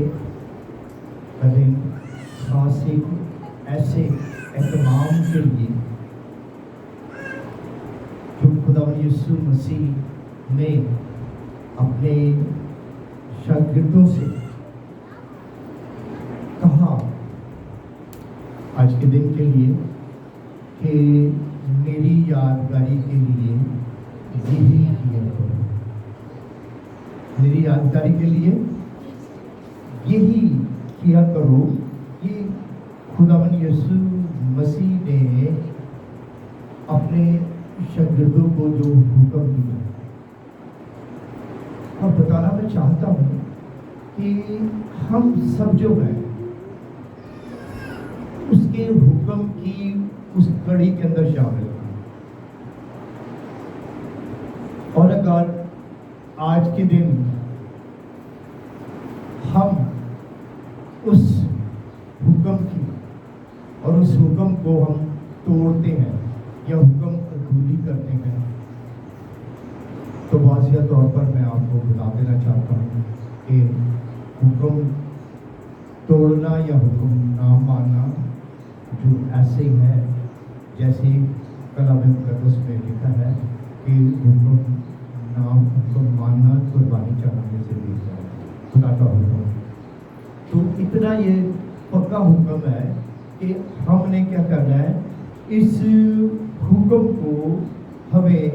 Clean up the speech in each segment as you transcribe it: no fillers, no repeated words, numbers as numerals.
का दिन खास एक ऐसे एहतमाम के लिए जो खुदावंद यीशु मसीह ने अपने शागिर्दों से कहा आज के दिन के लिए कि मेरी यादगारी के लिए यही किया करो, मेरी यादगारी के लिए यही किया करो कि खुदावंद यीशु मसीह ने अपने शागिर्दों को जो हुक्म दिया। और बताना मैं चाहता हूँ कि हम सब जो है उसके हुक्म की उस कड़ी के अंदर शामिल हैं। और अगर आज के दिन हम उस हुक्म की और उस हुक्म को हम तोड़ते हैं या हुक्म अधूरी करते हैं, तो वाज़िया तौर पर मैं आपको बता देना चाहता हूँ कि हुक्म तोड़ना या हुक्म ना मानना जो ऐसे ही है जैसे कलाम मुक़द्दस में लिखा है कि हुक्म मानना कुर्बानी चढ़ाने से बेहतर है, खुदा का हुक्म। तो इतना ये पक्का हुक्म है कि हमने क्या करना है, इस हुक्म को हमें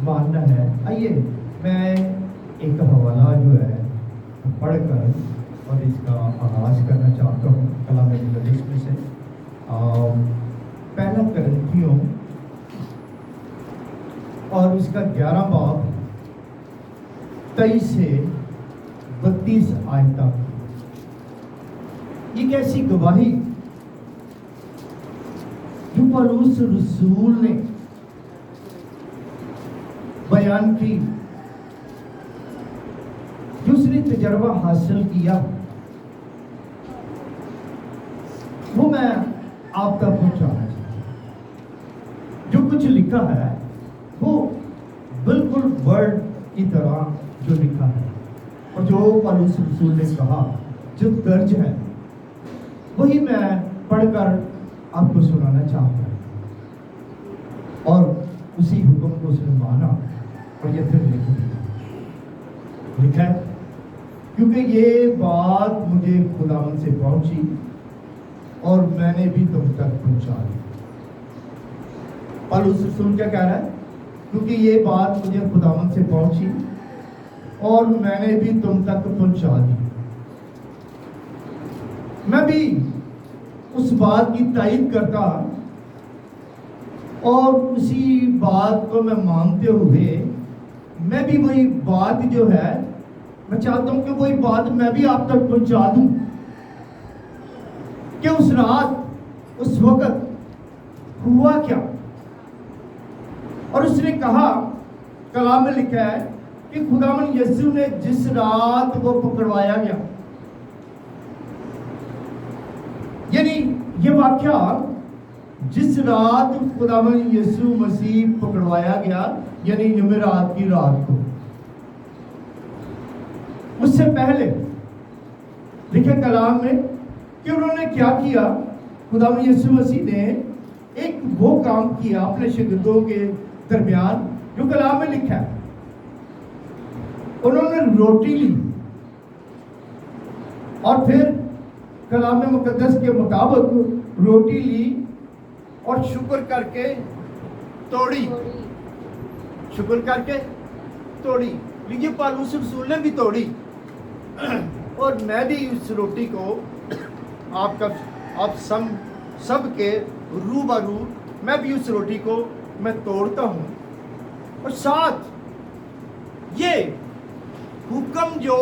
मानना है। आइए मैं एक हवाला जो है पढ़कर और इसका आगाज़ करना चाहता हूँ कलाम मुक़द्दस में से। पहला कुरिन्थियों और उसका 11 बाब 23 से 32 आयत तक। एक ऐसी गवाही जो पौलुस रसूल ने बयान की, जो उसने तजर्बा हासिल किया, वो मैं आप तक पहुंचाना चाहता हूं। जो कुछ लिखा है वो बिल्कुल वर्ड की तरह जो लिखा है और जो पौलुस रसूल ने कहा, जो दर्ज है, वही मैं पढ़कर आपको सुनाना चाहता हूँ। और उसी हुक्म को उसने माना और ये फिर लिखा है, क्योंकि ये बात मुझे खुदावंद से पहुंची और मैंने भी तुम तक पहुंचा दी। पौलुस रसूल क्या कह रहा है? क्योंकि ये बात मुझे खुदावंद से पहुंची और मैंने भी तुम तक पहुंचा दी। मैं भी उस बात की तायीद करता और उसी बात को मैं मानते हुए मैं भी वही बात जो है, मैं चाहता हूं कि वही बात मैं भी आप तक पहुंचा दूं कि उस रात, उस वक्त हुआ क्या। और उसने कहा, कलाम में लिखा है कि खुदावंद यीशु ने जिस रात वो पकड़वाया गया, यानी ये वाक्या जिस रात खुदावंद यीशु मसीह पकड़वाया गया, यानी जुमेरात की रात को, उससे पहले लिखे कलाम में कि उन्होंने क्या किया। खुदावंद यीशु मसीह ने एक वो काम किया अपने शागिर्दों के दरमियान जो कलाम में लिखा है। उन्होंने रोटी ली और फिर कलाम मुक़द्दस के मुताबिक रोटी ली और शुक्र करके तोड़ी, शुक्र करके तोड़ी। लीजिए, पौलुस रसूल ने भी तोड़ी और मैं भी उस रोटी को आप सब के रूबरू मैं भी उस रोटी को मैं तोड़ता हूँ। और साथ ये हुक्म जो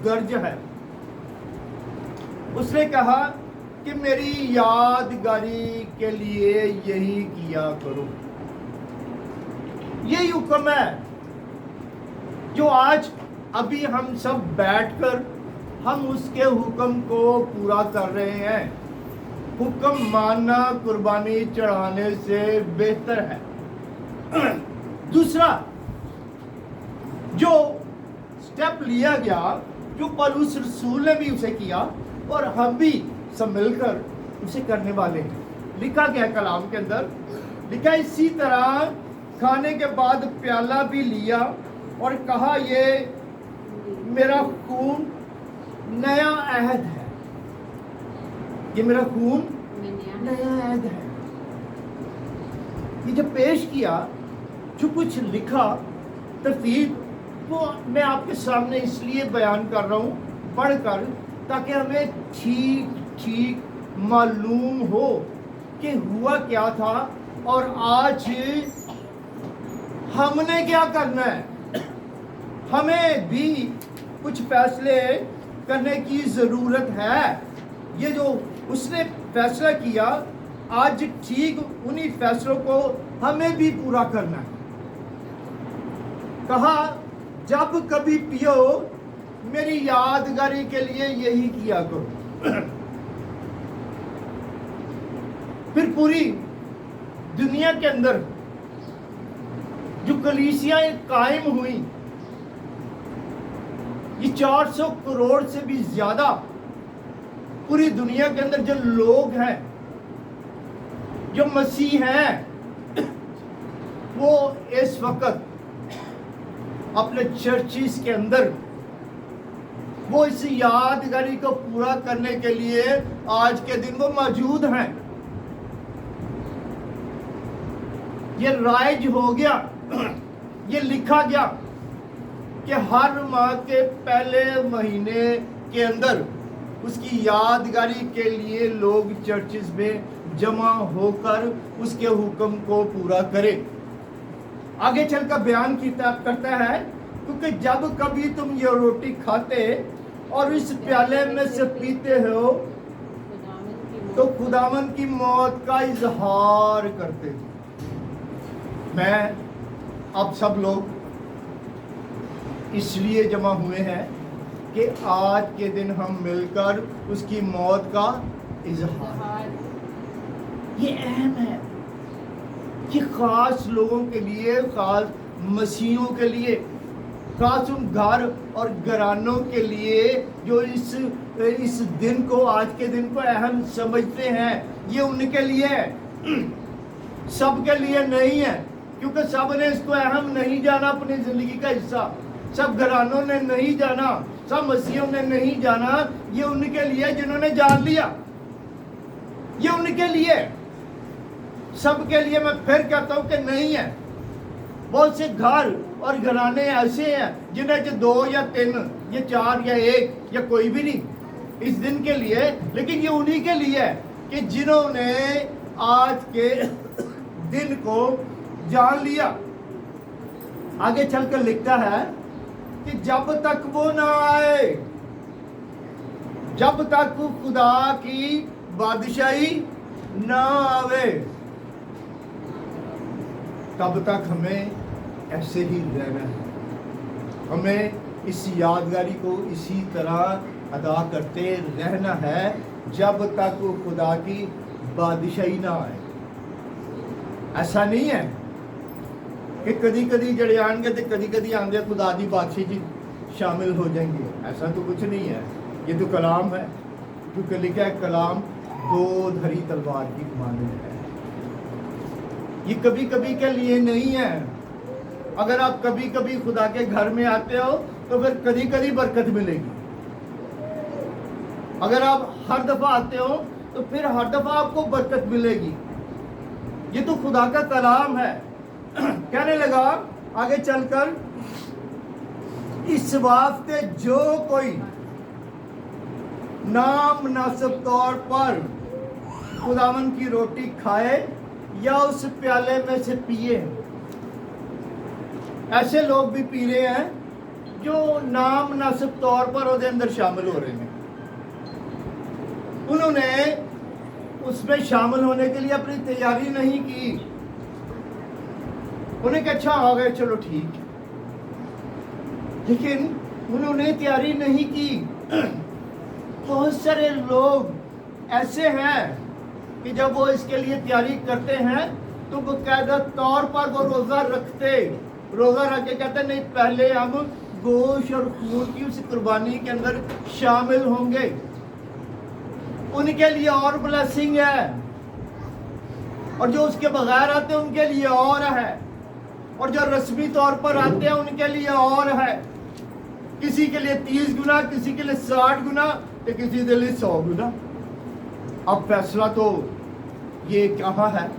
दर्ज है, उसने कहा कि मेरी यादगारी के लिए यही किया करो। यही हुक्म है जो आज अभी हम सब बैठकर हम उसके हुक्म को पूरा कर रहे हैं। हुक्म मानना कुर्बानी चढ़ाने से बेहतर है। दूसरा जो स्टेप लिया गया जो पौलुस रसूल ने भी उसे किया और हम भी सब मिलकर उसे करने वाले हैं। लिखा गया कलाम के अंदर, लिखा इसी तरह खाने के बाद प्याला भी लिया और कहा ये मेरा खून नया अहद है, ये मेरा खून नया अहद है। ये जब पेश किया, जो कुछ लिखा तरतीब, वो मैं आपके सामने इसलिए बयान कर रहा हूँ पढ़कर, ताकि हमें ठीक ठीक मालूम हो कि हुआ क्या था और आज हमने क्या करना है। हमें भी कुछ फैसले करने की ज़रूरत है। ये जो उसने फैसला किया, आज ठीक उन्हीं फैसलों को हमें भी पूरा करना है। कहा जब कभी पियो मेरी यादगारी के लिए यही किया करो। फिर पूरी दुनिया के अंदर जो कलीसियाएं कायम हुई, ये 400 करोड़ से भी ज्यादा पूरी दुनिया के अंदर जो लोग हैं, जो मसीह हैं, वो इस वक्त अपने चर्चिस के अंदर वो इस यादगारी को पूरा करने के लिए आज के दिन वो मौजूद हैं। ये राइज हो गया, ये लिखा गया कि हर माह के पहले महीने के अंदर उसकी यादगारी के लिए लोग चर्चिस में जमा होकर उसके हुक्म को पूरा करें। आगे चलकर बयान करता है, क्योंकि जब कभी तुम ये रोटी खाते और इस प्याले में से पीते हो तो खुदावन की मौत का इजहार करते हो। मैं अब सब लोग इसलिए जमा हुए हैं कि आज के दिन हम मिलकर उसकी मौत का इजहार, ये अहम है। ये खास लोगों के लिए, खास मसीहों के लिए, खास उन घर और घरानों के लिए जो इस दिन को, आज के दिन को अहम समझते हैं, ये उनके लिए है, सबके लिए नहीं है। क्योंकि सब ने इसको अहम नहीं जाना, अपनी जिंदगी का हिस्सा सब घरानों ने नहीं जाना, सब मसीहों ने नहीं जाना। ये उनके लिए जिन्होंने जान लिया, ये उनके लिए। सबके लिए मैं फिर कहता हूं कि नहीं है। बहुत से घर और घराने ऐसे हैं जिन्हें जो 2 या 3 या 4 या 1 या कोई भी नहीं इस दिन के लिए, लेकिन ये उन्हीं के लिए है कि जिन्होंने आज के दिन को जान लिया। आगे चलकर लिखता है कि जब तक वो ना आए, जब तक खुदा की बादशाही ना आवे, तब तक हमें ऐसे ही रहना है। हमें इस यादगारी को इसी तरह अदा करते रहना है जब तक खुदा की बादशाही ना आए। ऐसा नहीं है कि कदी कदी जड़े आएंगे तो कदी कदी आएंगे खुदा की बादशाही जी शामिल हो जाएंगे। ऐसा तो कुछ नहीं है। ये तो कलाम है, क्योंकि लिखा है कलाम 2 धरी तलवार की मानंद है। ये कभी कभी के लिए नहीं है। अगर आप कभी कभी खुदा के घर में आते हो तो फिर कभी कभी बरकत मिलेगी। अगर आप हर दफा आते हो तो फिर हर दफा आपको बरकत मिलेगी। ये तो खुदा का कलाम है। कहने लगा आगे चलकर, इस वास्ते जो कोई नाम मुनासिब तौर पर खुदावन की रोटी खाए या उस प्याले में से पिए। ऐसे लोग भी पी रहे हैं जो नाम मुनासिब तौर पर उसके अंदर शामिल हो रहे हैं। उन्होंने उसमें शामिल होने के लिए अपनी तैयारी नहीं की। उन्हें कहा अच्छा हो गया, चलो ठीक है, लेकिन उन्होंने तैयारी नहीं की। बहुत सारे लोग ऐसे हैं कि जब वो इसके लिए तैयारी करते हैं तो बाकायदा तौर पर वो रोज़ा रखते, रोज़ा रख के कहते नहीं पहले हम गोश्त और खून की उस कुर्बानी के अंदर शामिल होंगे, उनके लिए और ब्लेसिंग है, और जो उसके बगैर आते हैं उनके लिए और है, और जो रस्मी तौर पर आते हैं उनके लिए और है। किसी के लिए 30 गुना, किसी के लिए 60 गुना, तो किसी के लिए 100 गुना। अब फैसला तो ये कहाँ है?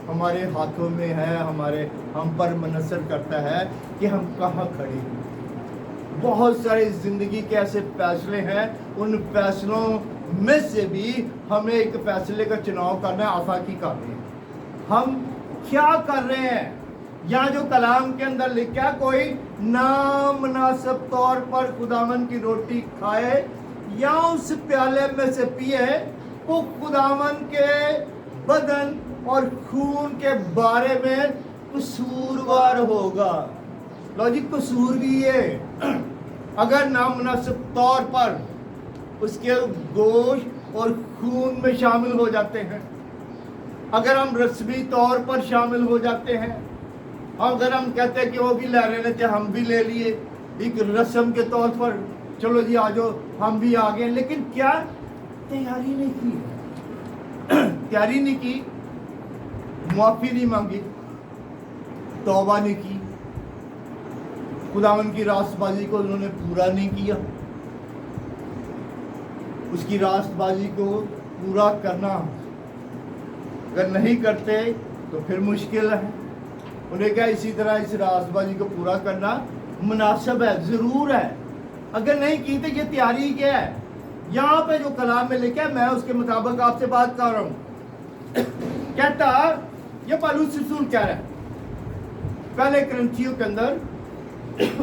हमारे हाथों में है, हम पर मुनसर करता है कि हम कहाँ खड़े हैं। बहुत सारे जिंदगी के ऐसे फैसले हैं, उन फैसलों में से भी हमें एक फैसले का चुनाव करना है। आफाकी कर रहे हैं, हम क्या कर रहे हैं? यहाँ जो कलाम के अंदर लिखा, कोई नामुनासिब तौर पर खुदावन की रोटी खाए या उस प्याले में से पिए, वो खुदावन के बदन और खून के बारे में कसूरवार होगा। लो जी, कसूर भी है अगर नामुनासिब तौर पर उसके गोश्त और खून में शामिल हो जाते हैं, अगर हम रस्मी तौर पर शामिल हो जाते हैं, अगर हम कहते हैं कि वो भी ले रहे थे हम भी ले लिए, एक रस्म के तौर पर, चलो जी आ जाओ हम भी आ गए, लेकिन क्या तैयारी नहीं की? तैयारी नहीं की, मुआफी नहीं मांगी, तौबा नहीं की, खुदावन की रास्तबाजी को उन्होंने पूरा नहीं किया। उसकी रास्तबाजी को पूरा करना अगर नहीं करते तो फिर मुश्किल है। उन्हें क्या इसी तरह इस रास्तबाजी को पूरा करना मुनासिब है, जरूर है। अगर नहीं की तो ये तैयारी क्या है? यहाँ पे जो कलाम में लिखा है, मैं उसके मुताबिक आपसे बात कर रहा हूँ। कहता ये पौलुस रसूल कह रहा है पहले करंथियों के अंदर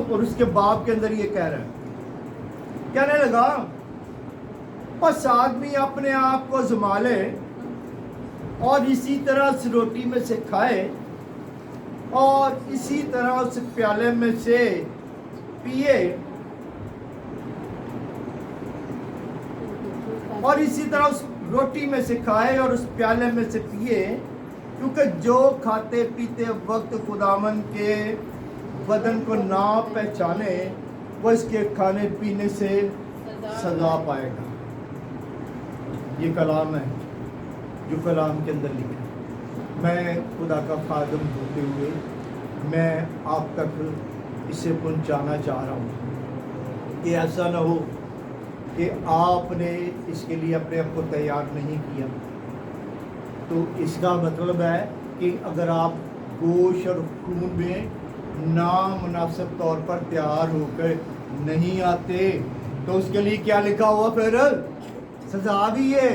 और उसके बाब के अंदर, ये कह रहा है, कहने लगा, बस आदमी अपने आप को आज़मा ले और इसी तरह उस रोटी में से खाए और इसी तरह उस प्याले में से पिए, और इसी तरह उस रोटी में से खाए और उस प्याले में से पिए, क्योंकि जो खाते पीते वक्त खुदावन के बदन को ना पहचाने वो इसके खाने पीने से सजा पाएगा। ये कलाम है जो कलाम के अंदर लिखा है। मैं खुदा का खादम होते हुए मैं आप तक इसे पहुंचाना चाह रहा हूँ कि ऐसा ना हो कि आपने इसके लिए अपने आप को तैयार नहीं किया। तो इसका मतलब है कि अगर आप गोश्त और खून में नामुनासिब तौर पर तैयार होकर नहीं आते तो उसके लिए क्या लिखा हुआ? फिर सजा भी है।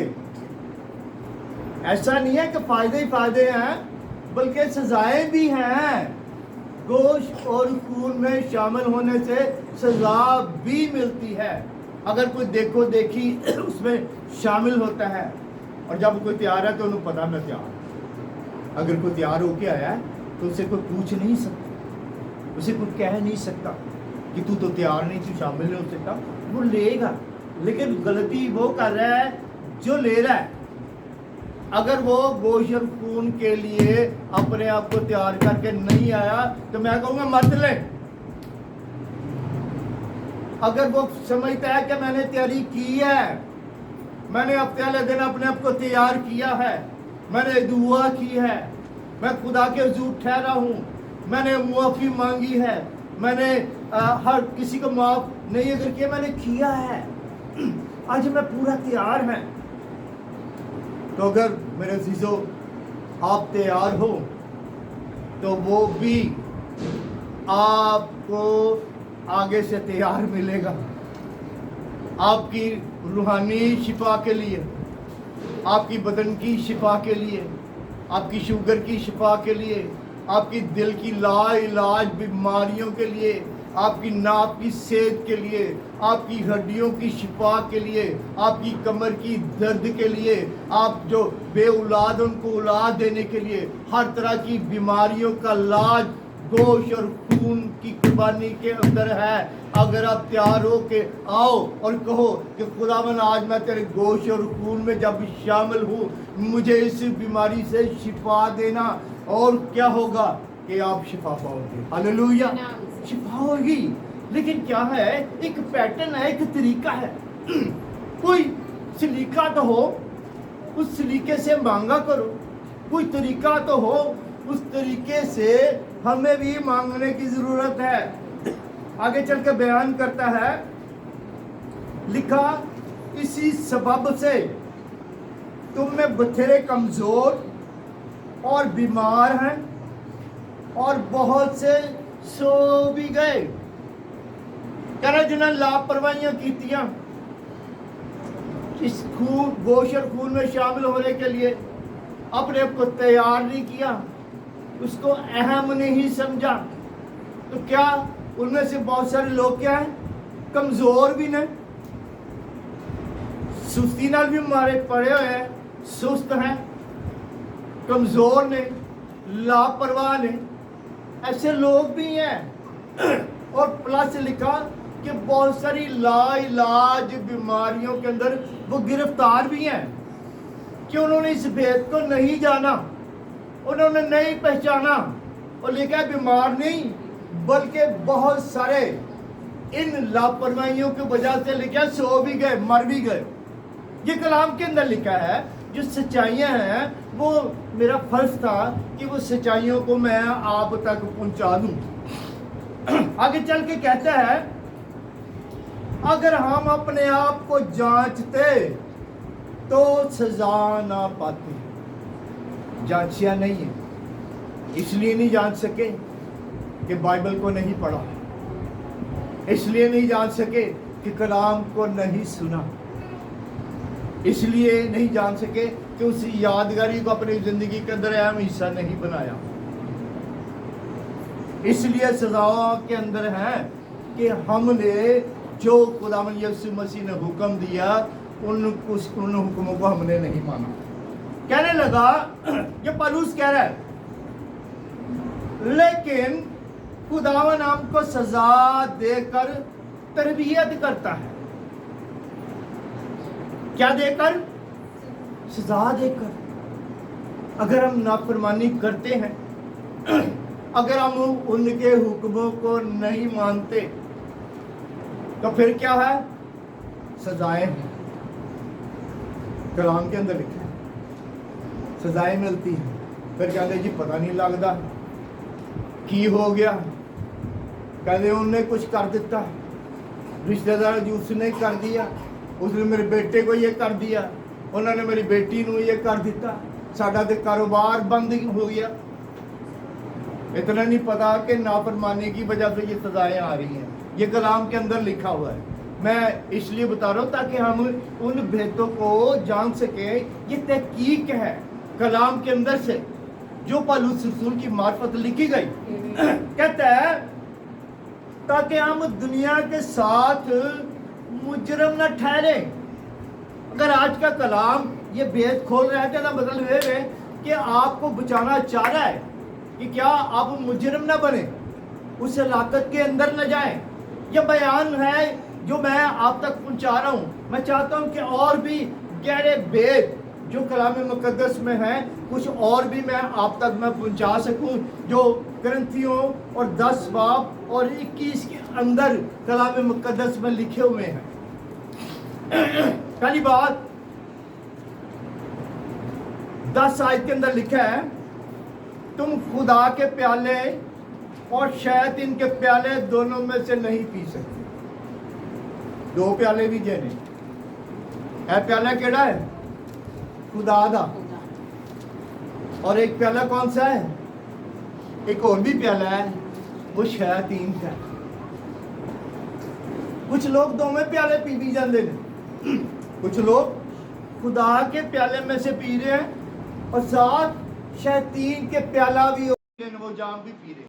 ऐसा नहीं है कि फायदे ही फायदे हैं, बल्कि सजाएं भी हैं। गोश्त और खून में शामिल होने से सजा भी मिलती है। अगर कोई देखो देखी उसमें शामिल होता है और जब कोई तैयार है तो उन्हें पता मैं तैयार। अगर कोई तैयार होके आया है तो उसे कोई पूछ नहीं सकता, उसे कोई कह नहीं सकता कि तू तो तैयार नहीं, तू शामिल नहीं हो सकता। वो लेगा, लेकिन गलती वो कर रहा है जो ले रहा है। अगर वो गोश्त और खून के लिए अपने आप को तैयार करके नहीं आया तो मैं कहूँगा मत ले। अगर वो समझता है कि मैंने तैयारी की है, मैंने हफ्ते वाले दिन अपने आप को तैयार किया है, मैंने दुआ की है, मैं खुदा के हुजूर ठहरा हूँ, मैंने मुआफ़ी मांगी है, मैंने हर किसी को माफ़ नहीं अगर किया, मैंने किया है, आज मैं पूरा तैयार है। तो अगर मेरे अज़ीज़ों आप तैयार हो तो वो भी आपको आगे से तैयार मिलेगा, आपकी रूहानी शिफा के लिए, आपकी बदन की शिफा के लिए, आपकी शुगर की शिफा के लिए, आपकी दिल की लाइलाज बीमारियों के लिए, आपकी नाप की सेहत के लिए, आपकी हड्डियों की शिफा के लिए, आपकी कमर की दर्द के लिए, आप जो बे औलाद उनको औलाद देने के लिए, हर तरह की बीमारियों का इलाज गोश्त और खून की कुर्बानी के अंदर है। अगर आप तैयार हो के आओ और कहो कि खुदावन आज मैं तेरे गोश्त और खून में जब शामिल हूँ, मुझे इस बीमारी से शिफा देना, और क्या होगा कि आप शिफा पाओगे। हालेलुया, शिफा होगी। लेकिन क्या है, एक पैटर्न है, एक तरीका है। कोई सलीका तो हो, उस सलीके से मांगा करो। कोई तरीका तो हो, उस तरीके से हमें भी मांगने की जरूरत है। आगे चल के बयान करता है, लिखा इसी सबब से तुम में बथेरे कमजोर और बीमार हैं और बहुत से सो भी गए। कह रहे जिन्हें लापरवाहियां कीतियां, इस खून गोश और खून में शामिल होने के लिए अपने आप को तैयार नहीं किया, उसको अहम नहीं समझा, तो क्या उनमें से बहुत सारे लोग क्या हैं, कमजोर भी ने, सुस्ती नाल भी मारे पड़े हुए हैं, सुस्त हैं, कमजोर ने, लापरवाह ने, ऐसे लोग भी हैं। और प्लस लिखा कि बहुत सारी लाइलाज बीमारियों के अंदर वो गिरफ्तार भी हैं कि उन्होंने इस भेद को नहीं जाना, उन्होंने नहीं पहचाना, और लिखा बीमार नहीं बल्कि बहुत सारे इन लापरवाहियों की वजह से लिखा सो भी गए, मर भी गए। ये कलाम के अंदर लिखा है, जो सच्चाइयां हैं वो मेरा फर्ज था कि वो सच्चाइयों को मैं आप तक पहुंचा दूं। आगे चल के कहता है, अगर हम अपने आप को जांचते तो सजा ना पाते। जांचिया नहीं है, इसलिए नहीं जांच सके कि बाइबल को नहीं पढ़ा, इसलिए नहीं जान सके कि कलाम को नहीं सुना, इसलिए नहीं जान सके कि उस यादगारी को अपनी जिंदगी के अंदर अहम हिस्सा नहीं बनाया। इसलिए सजाओं के अंदर है कि हमने जो खुदावंद यीशु मसीह ने हुक्म दिया उन हुक्मों को हमने नहीं माना। कहने लगा, ये पौलुस कह रहा है, लेकिन खुदावंद हमको सजा देकर तरबियत करता है। क्या देकर? सजा देकर। अगर हम नाफरमानी करते हैं, अगर हम उनके हुक्मों को नहीं मानते, तो फिर क्या है? सजाएं हैं। कलाम के अंदर लिखा है सजाएं मिलती हैं। फिर कहते जी पता नहीं लगता की हो गया, कहते उन्हें कुछ कर दिता, रिश्तेदार जी उसने कर दिया, उसने मेरे बेटे को ये कर दिया, उन्होंने मेरी बेटी को ये कर दिता, साडा ते कारोबार बंद हो गया। इतना नहीं पता कि नाफरमानी की वजह से ये सजाएं आ रही हैं। ये कलाम के अंदर लिखा हुआ है। मैं इसलिए बता रहा हूँ ताकि हम उन भेदों को जान सके। ये तहकीक है कलाम के अंदर से जो पौलुस रसूल की मार्फत लिखी गई। कहता है ताकि हम दुनिया के साथ मुजरम न ठहरे। अगर आज का कलाम ये भेद खोल रहा है तो मतलब ये है कि आपको बचाना चाह रहा है कि क्या आप मुजरम न बने, उस हलाकत के अंदर न जाएं। यह बयान है जो मैं आप तक पहुंचा रहा हूं। मैं चाहता हूं कि और भी गहरे भेद जो कलाम मुकद्दस में है कुछ और भी मैं आप तक मैं पहुंचा सकूं, जो ग्रंथियों और 10 बाब और 21 के अंदर कलाम मुकद्दस में लिखे हुए हैं। पहली बात 10 आयत के अंदर लिखा है, तुम खुदा के प्याले और शैतान के प्याले दोनों में से नहीं पी सकते। दो प्याले भी जेने है। प्याला केड़ा है? खुदा दा। और एक प्याला कौन सा है? एक और भी प्याला है, वो शैतान का। कुछ लोग दोनों प्याले पी भी जाते हैं, कुछ लोग खुदा के प्याले में से पी रहे हैं और साथ शैतान के प्याला भी वो जाम भी पी रहे हैं।